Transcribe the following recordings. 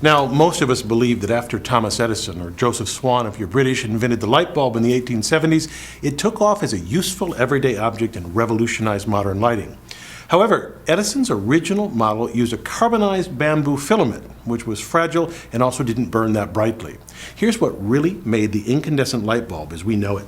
Now, most of us believe that after Thomas Edison, or Joseph Swan if you're British, invented the light bulb in the 1870s, it took off as a useful everyday object and revolutionized modern lighting. However, Edison's original model used a carbonized bamboo filament, which was fragile and also didn't burn that brightly. Here's what really made the incandescent light bulb as we know it.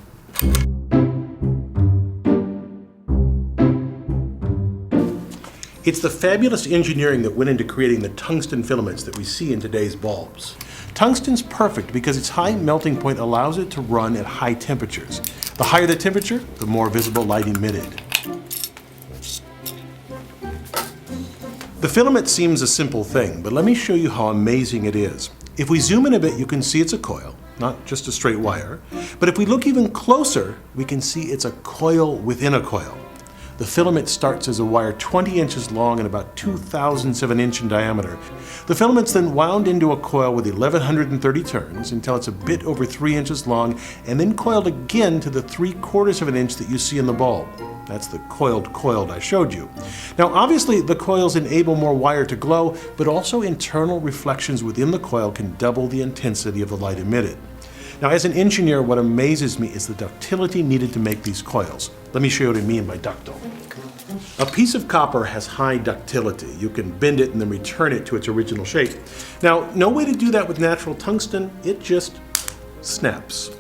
It's the fabulous engineering that went into creating the tungsten filaments that we see in today's bulbs. Tungsten's perfect because its high melting point allows it to run at high temperatures. The higher the temperature, the more visible light emitted. The filament seems a simple thing, but let me show you how amazing it is. If we zoom in a bit, you can see it's a coil, not just a straight wire. But if we look even closer, we can see it's a coil within a coil. The filament starts as a wire 20 inches long and about 2/1000 of an inch in diameter. The filament's then wound into a coil with 1130 turns until it's a bit over 3 inches long and then coiled again to the 3/4 of an inch that you see in the bulb. That's the coiled I showed you. Now obviously the coils enable more wire to glow, but also internal reflections within the coil can double the intensity of the light emitted. Now as an engineer, what amazes me is the ductility needed to make these coils. Let me show you what I mean by ductile. A piece of copper has high ductility. You can bend it and then return it to its original shape. Now, no way to do that with natural tungsten, it just snaps.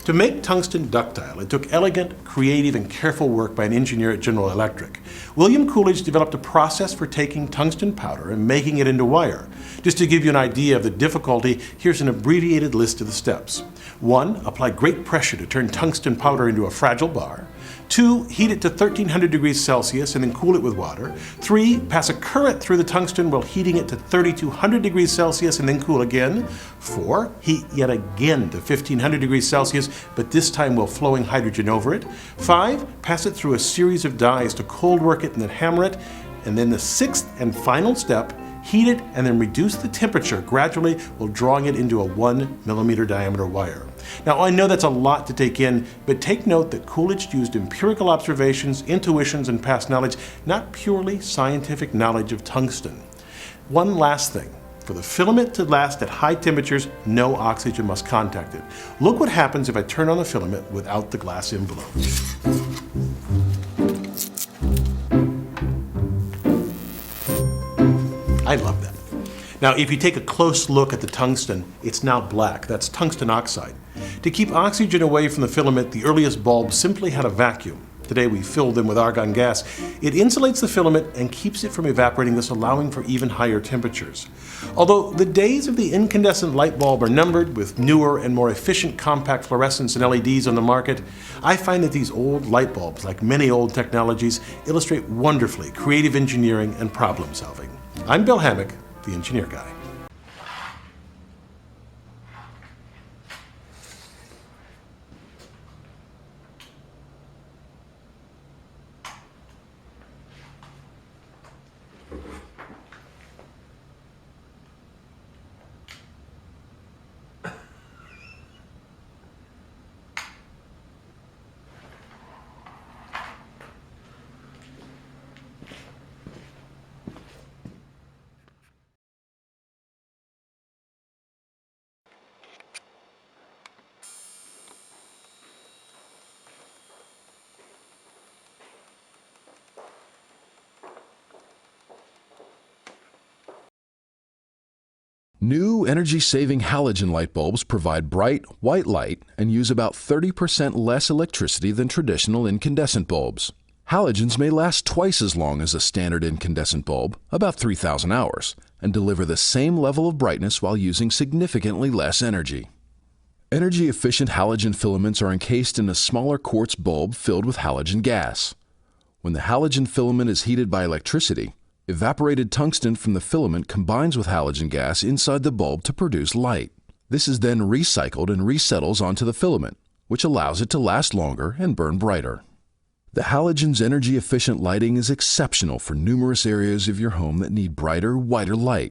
To make tungsten ductile, it took elegant, creative, and careful work by an engineer at General Electric. William Coolidge developed a process for taking tungsten powder and making it into wire. Just to give you an idea of the difficulty, here's an abbreviated list of the steps. 1. Apply great pressure to turn tungsten powder into a fragile bar. 2. Heat it to 1300 degrees Celsius and then cool it with water. 3. Pass a current through the tungsten while heating it to 3200 degrees Celsius and then cool again. 4. Heat yet again to 1500 degrees Celsius, but this time while flowing hydrogen over it. 5. Pass it through a series of dies to cold work it and then hammer it. And then the 6th and final step, heat it and then reduce the temperature gradually while drawing it into a 1 millimeter diameter wire. Now I know that's a lot to take in, but take note that Coolidge used empirical observations, intuitions, and past knowledge, not purely scientific knowledge of tungsten. One last thing. For the filament to last at high temperatures, no oxygen must contact it. Look what happens if I turn on the filament without the glass envelope. I love that. Now, if you take a close look at the tungsten, it's now black. That's tungsten oxide. To keep oxygen away from the filament, the earliest bulbs simply had a vacuum. Today we fill them with argon gas. It insulates the filament and keeps it from evaporating, thus allowing for even higher temperatures. Although the days of the incandescent light bulb are numbered with newer and more efficient compact fluorescents and LEDs on the market, I find that these old light bulbs, like many old technologies, illustrate wonderfully creative engineering and problem solving. I'm Bill Hammack, the Engineer Guy. New energy-saving halogen light bulbs provide bright, white light and use about 30% less electricity than traditional incandescent bulbs. Halogens may last twice as long as a standard incandescent bulb, about 3,000 hours, and deliver the same level of brightness while using significantly less energy. Energy-efficient halogen filaments are encased in a smaller quartz bulb filled with halogen gas. When the halogen filament is heated by electricity, evaporated tungsten from the filament combines with halogen gas inside the bulb to produce light. This is then recycled and resettles onto the filament, which allows it to last longer and burn brighter. The halogen's energy-efficient lighting is exceptional for numerous areas of your home that need brighter, whiter light.